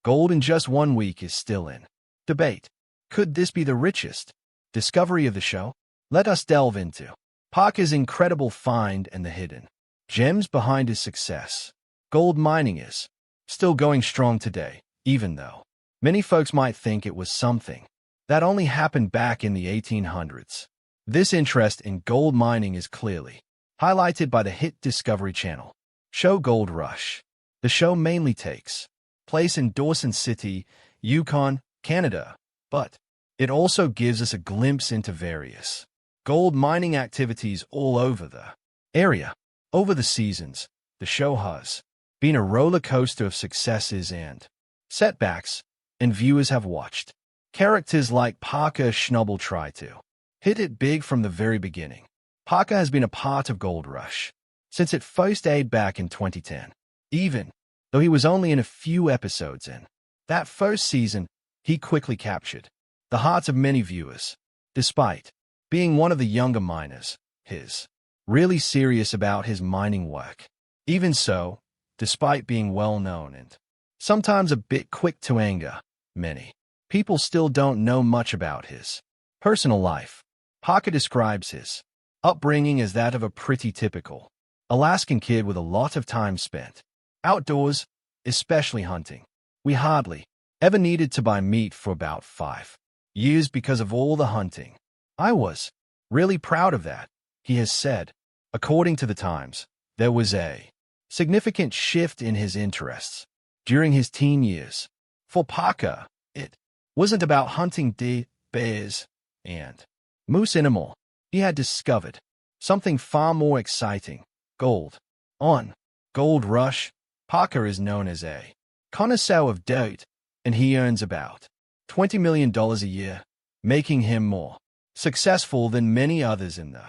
Gold in just 1 week is still in debate. Could this be the richest discovery of the show? Let us delve into Parker's incredible find and the hidden gems behind his success. Gold mining is still going strong today, even though many folks might think it was something that only happened back in the 1800s. This interest in gold mining is clearly highlighted by the hit Discovery Channel show Gold Rush. The show mainly takes place in Dawson City, Yukon, Canada, but it also gives us a glimpse into various gold mining activities all over the area. Over the seasons, the show has been a roller coaster of successes and setbacks, and viewers have watched characters like Parker Schnabel try to hit it big from the very beginning. Parker has been a part of Gold Rush since it first aired back in 2010. Even though he was only in a few episodes in that first season, he quickly captured the hearts of many viewers. Despite being one of the younger miners, he's really serious about his mining work. Even so, despite being well-known and sometimes a bit quick to anger, many people still don't know much about his personal life. Parker describes his upbringing as that of a pretty typical Alaskan kid with a lot of time spent outdoors, especially hunting. We hardly ever needed to buy meat for about 5 years because of all the hunting. I was really proud of that, he has said. According to the Times, there was a significant shift in his interests during his teen years. For Parker, it wasn't about hunting deer, bears, and moose anymore. He had discovered something far more exciting: gold. On Gold Rush, Parker is known as a connoisseur of dirt, and he earns about $20 million a year, making him more successful than many others in the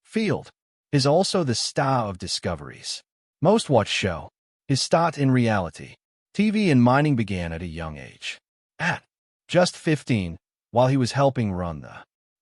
field. Is also the star of Discovery's most-watched show. His start in reality TV and mining began at a young age. At just 15, while he was helping run the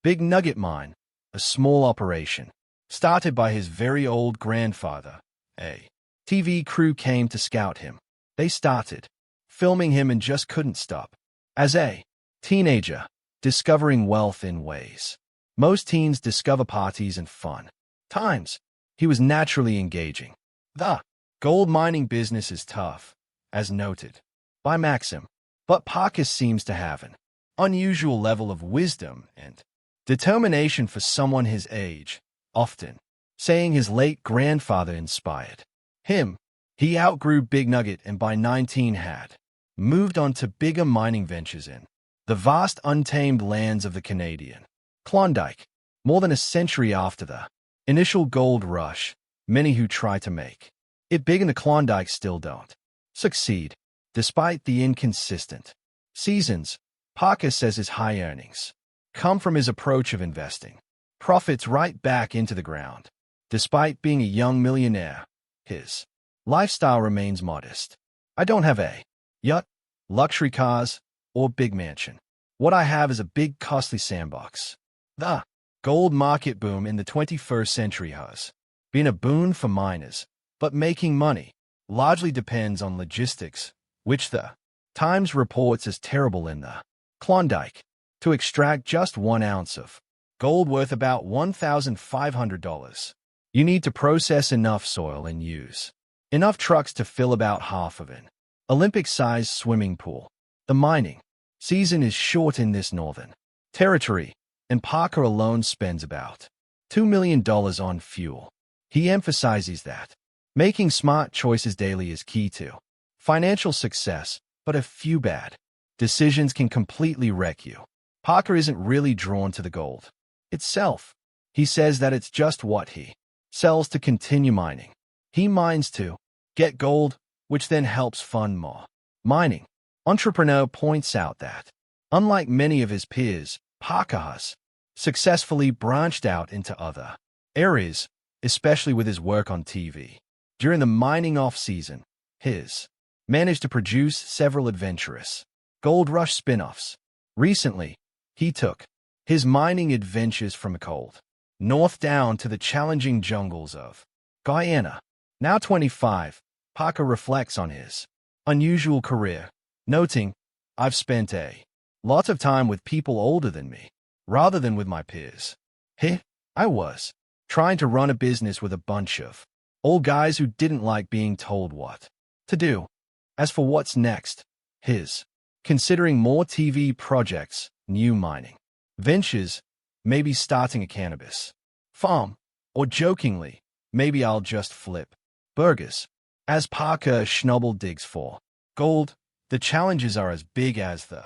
Big Nugget Mine, a small operation started by his very old grandfather, a TV crew came to scout him. They started filming him and just couldn't stop. As a teenager, discovering wealth in ways most teens discover: parties and fun times, he was naturally engaging. The gold mining business is tough, as noted by Maxim, but Parker seems to have an unusual level of wisdom and determination for someone his age, often saying his late grandfather inspired him. He outgrew Big Nugget and by 19 had moved on to bigger mining ventures in the vast untamed lands of the Canadian Klondike. More than a century after the initial gold rush, many who try to make it big in the Klondike still don't succeed. Despite the inconsistent seasons, Parker says his high earnings come from his approach of investing profits right back into the ground. Despite being a young millionaire, his lifestyle remains modest. I don't have a yacht, luxury cars, or big mansion. What I have is a big costly sandbox. The gold market boom in the 21st century has been a boon for miners, but making money largely depends on logistics, which the Times reports as terrible in the Klondike. To extract just 1 ounce of gold worth about $1,500, you need to process enough soil and use enough trucks to fill about half of an Olympic-sized swimming pool. The mining season is short in this northern territory, and Parker alone spends about $2 million on fuel. He emphasizes that making smart choices daily is key to financial success, but a few bad decisions can completely wreck you. Parker isn't really drawn to the gold itself. He says that it's just what he sells to continue mining. He mines to get gold, which then helps fund more mining. Entrepreneur points out that, unlike many of his peers, Parker has successfully branched out into other areas, especially with his work on TV. During the mining off-season, he's managed to produce several adventurous Gold Rush spin-offs. Recently, he took his mining adventures from cold north down to the challenging jungles of Guyana. Now 25, Parker reflects on his unusual career. noting, "I've spent a lot of time with people older than me, rather than with my peers. I was trying to run a business with a bunch of old guys who didn't like being told what to do." As for what's next, his considering more TV projects, new mining ventures, maybe starting a cannabis farm, or jokingly, maybe I'll just flip burgers. As Parker Schnabel digs for gold, the challenges are as big as the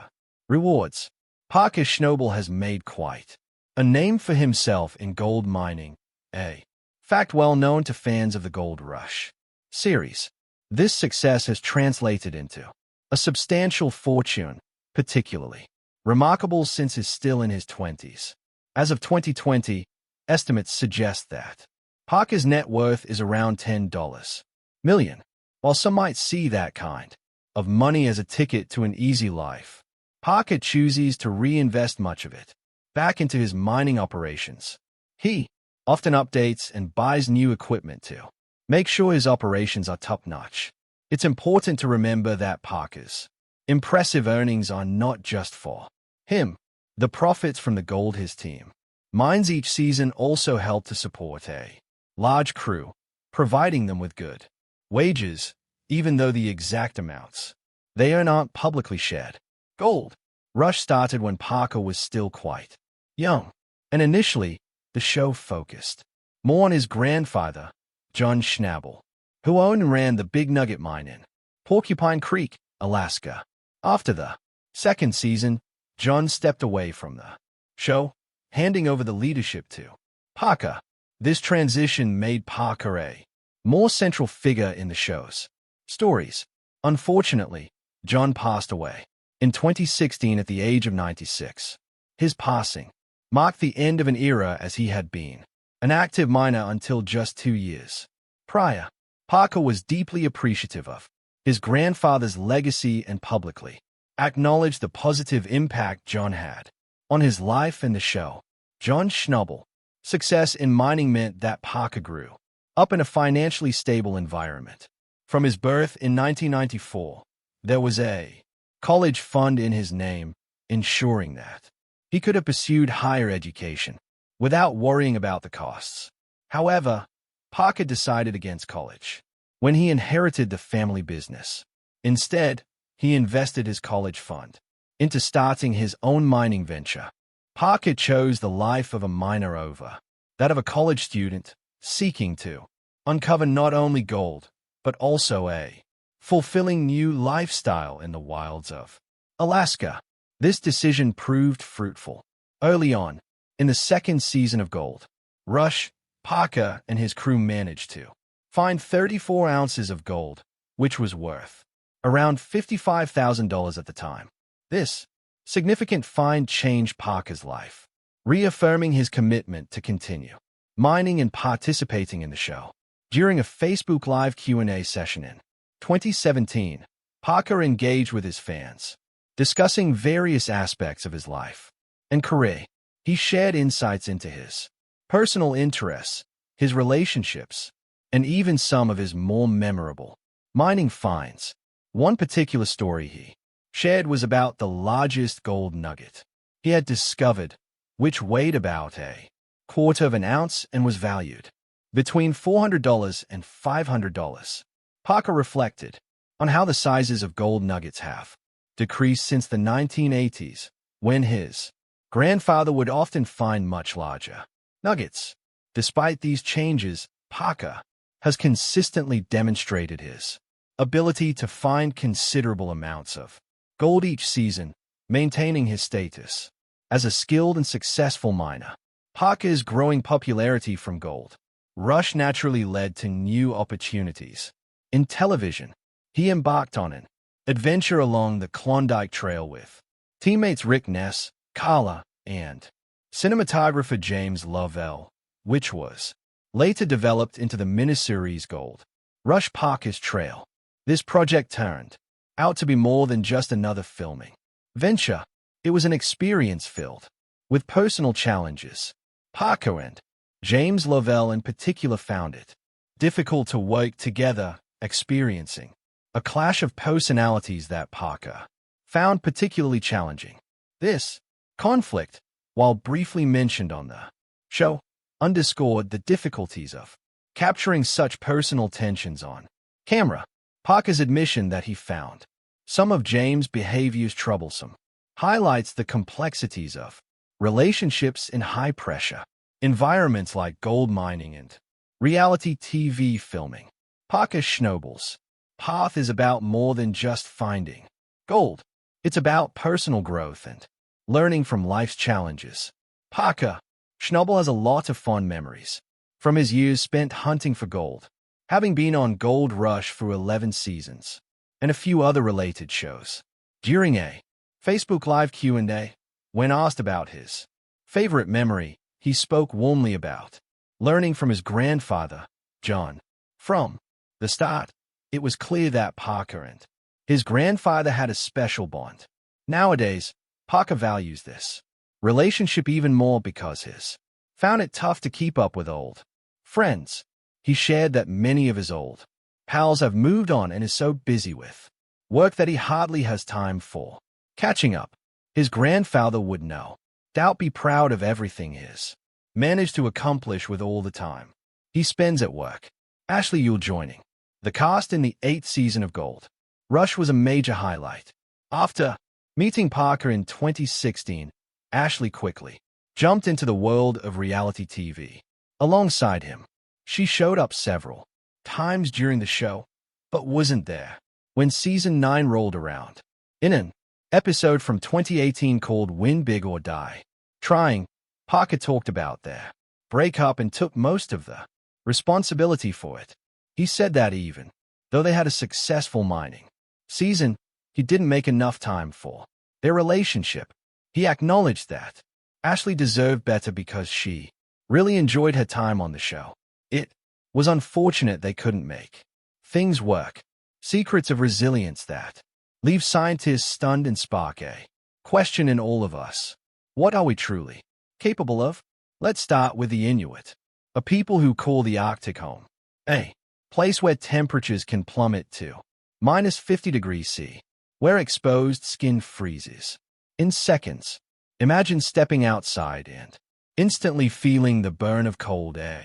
rewards. Parker Schnabel has made quite a name for himself in gold mining, a fact well known to fans of the Gold Rush series. This success has translated into a substantial fortune, particularly remarkable since he's still in his 20s. As of 2020, estimates suggest that Parker's net worth is around $10 million. While some might see that kind of money as a ticket to an easy life, Parker chooses to reinvest much of it back into his mining operations. He often updates and buys new equipment to make sure his operations are top-notch. It's important to remember that Parker's impressive earnings are not just for him. The profits from the gold his team mines each season also help to support a large crew, providing them with good wages, even though the exact amounts they earn aren't publicly shared. Gold Rush started when Parker was still quite young, and initially, the show focused more on his grandfather, John Schnabel, who owned and ran the Big Nugget mine in Porcupine Creek, Alaska. After the second season, John stepped away from the show, handing over the leadership to Parker. This transition made Parker a more central figure in the show's stories. Unfortunately, John passed away in 2016 at the age of 96. His passing marked the end of an era as he had been an active miner until just 2 years prior. Parker was deeply appreciative of his grandfather's legacy and publicly acknowledged the positive impact John had on his life and the show. John Schnabel. Success in mining meant that Parker grew up in a financially stable environment. From his birth in 1994, there was a college fund in his name, ensuring that he could have pursued higher education without worrying about the costs. However, Parker decided against college when he inherited the family business. Instead, he invested his college fund into starting his own mining venture. Parker chose the life of a miner over that of a college student seeking to uncover not only gold, but also a fulfilling new lifestyle in the wilds of Alaska. This decision proved fruitful. Early on, in the second season of Gold Rush, Parker and his crew managed to find 34 ounces of gold, which was worth around $55,000 at the time. This significant find changed Parker's life, reaffirming his commitment to continue mining and participating in the show. During a Facebook Live Q&A session in 2017, Parker engaged with his fans, discussing various aspects of his life and career. He shared insights into his personal interests, his relationships, and even some of his more memorable mining finds. One particular story he shared was about the largest gold nugget he had discovered, which weighed about a quarter of an ounce and was valued between $400 and $500. Parker reflected on how the sizes of gold nuggets have decreased since the 1980s, when his grandfather would often find much larger nuggets. Despite these changes, Parker has consistently demonstrated his ability to find considerable amounts of gold each season, maintaining his status as a skilled and successful miner. Parker's growing popularity from Gold Rush naturally led to new opportunities. In television, he embarked on an adventure along the Klondike Trail with teammates Rick Ness, Carla, and cinematographer James Lovell, which was later developed into the miniseries Gold Rush Parker's Trail. This project turned out to be more than just another filming venture. It was an experience filled with personal challenges. Parker and James Lovell in particular found it difficult to work together, experiencing a clash of personalities that Parker found particularly challenging. This conflict, while briefly mentioned on the show, underscored the difficulties of capturing such personal tensions on camera. Parker's admission that he found some of James' behaviors troublesome highlights the complexities of relationships in high-pressure environments like gold mining and reality TV filming. Parker Schnabel's path is about more than just finding gold. It's about personal growth and learning from life's challenges. Parker Schnabel has a lot of fond memories from his years spent hunting for gold, having been on Gold Rush for 11 seasons, and a few other related shows. During a Facebook Live Q&A, when asked about his favorite memory, he spoke warmly about learning from his grandfather, John. From the start, it was clear that Parker and his grandfather had a special bond. Nowadays, Parker values this relationship even more because his found it tough to keep up with old friends. He shared that many of his old pals have moved on and is so busy with work that he hardly has time for catching up. His grandfather would no doubt be proud of everything he's managed to accomplish with all the time he spends at work. Ashley Yule joining the cast in the 8th season of Gold Rush was a major highlight. After meeting Parker in 2016, Ashley quickly jumped into the world of reality TV. Alongside him, she showed up several times during the show, but wasn't there when Season 9 rolled around. In an episode from 2018 called Win Big or Die Trying, Parker talked about their breakup and took most of the responsibility for it. He said that even though they had a successful mining season, he didn't make enough time for their relationship. He acknowledged that Ashley deserved better because she really enjoyed her time on the show. It was unfortunate they couldn't make things work. Secrets of resilience that leave scientists stunned and spark a question in all of us. What are we truly capable of? Let's start with the Inuit, a people who call the Arctic home, a place where temperatures can plummet to minus 50 degrees C, where exposed skin freezes in seconds. Imagine stepping outside and instantly feeling the burn of cold air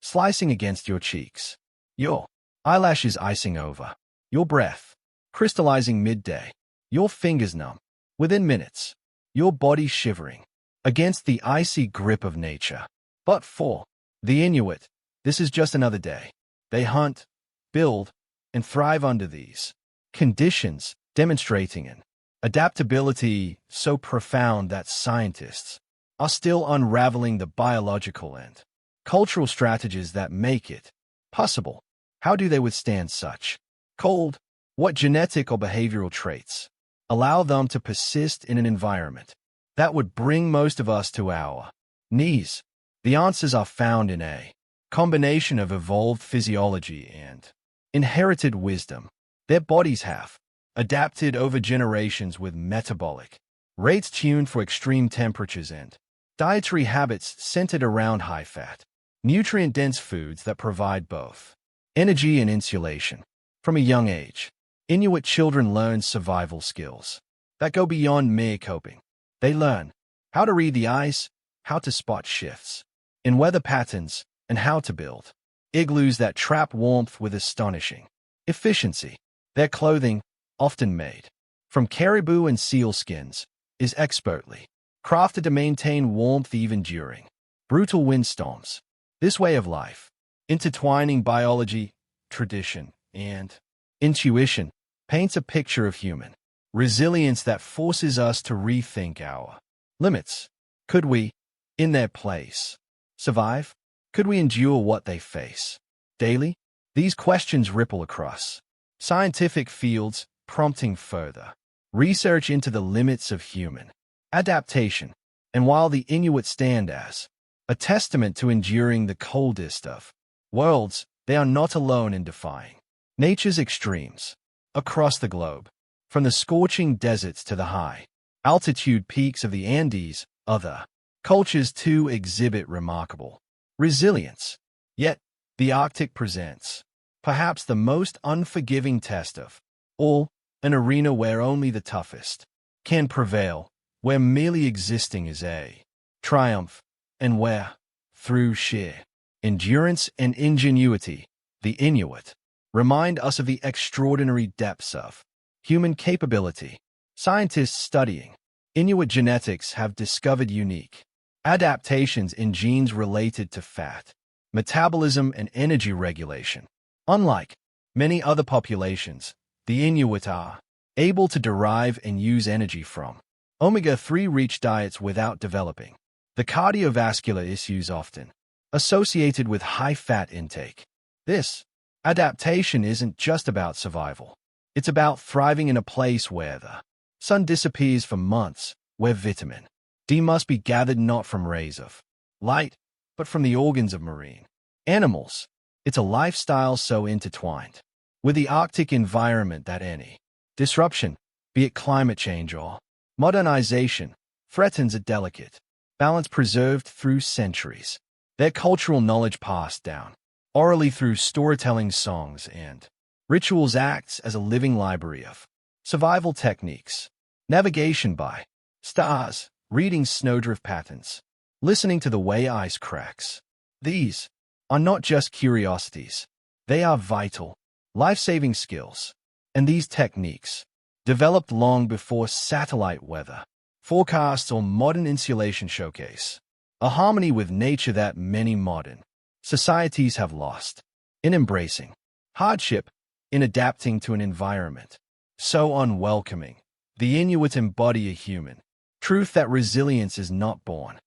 slicing against your cheeks, your eyelashes icing over, your breath crystallizing midday, your fingers numb within minutes, your body shivering against the icy grip of nature. But for the Inuit, this is just another day. They hunt, build, and thrive under these conditions, demonstrating an adaptability so profound that scientists are still unraveling the biological and cultural strategies that make it possible. How do they withstand such cold? What genetic or behavioral traits allow them to persist in an environment that would bring most of us to our knees? The answers are found in a combination of evolved physiology and inherited wisdom. Their bodies have adapted over generations with metabolic rates tuned for extreme temperatures and dietary habits centered around high-fat, nutrient-dense foods that provide both energy and insulation. From a young age, Inuit children learn survival skills that go beyond mere coping. They learn how to read the ice, how to spot shifts in weather patterns, and how to build igloos that trap warmth with astonishing efficiency. Their clothing, often made from caribou and seal skins, is expertly crafted to maintain warmth even during brutal windstorms. This way of life, intertwining biology, tradition, and intuition, paints a picture of human resilience that forces us to rethink our limits. Could we, in their place, survive? Could we endure what they face daily? These questions ripple across scientific fields, prompting further research into the limits of human adaptation. And while the Inuit stand as a testament to enduring the coldest of worlds, they are not alone in defying nature's extremes. Across the globe, from the scorching deserts to the high-altitude peaks of the Andes, other cultures too exhibit remarkable resilience. Yet, the Arctic presents perhaps the most unforgiving test of all. an arena where only the toughest can prevail, where merely existing is a triumph, and where, through sheer endurance and ingenuity, the Inuit remind us of the extraordinary depths of human capability. Scientists studying Inuit genetics have discovered unique adaptations in genes related to fat, metabolism, and energy regulation. Unlike many other populations, the Inuit are able to derive and use energy from omega-3 rich diets without developing the cardiovascular issues often associated with high-fat intake. This adaptation isn't just about survival. It's about thriving in a place where the sun disappears for months, where vitamin D must be gathered not from rays of light, but from the organs of marine animals. It's a lifestyle so intertwined with the Arctic environment that any disruption, be it climate change or modernization, threatens a delicate balance preserved through centuries. Their cultural knowledge passed down orally through storytelling, songs, and rituals acts as a living library of survival techniques. Navigation by stars, reading snowdrift patterns, listening to the way ice cracks. These are not just curiosities. They are vital, life-saving skills. And these techniques, developed long before satellite weather forecasts or modern insulation, showcase a harmony with nature that many modern societies have lost. In embracing hardship, in adapting to an environment so unwelcoming, the Inuit embody a human truth that resilience is not born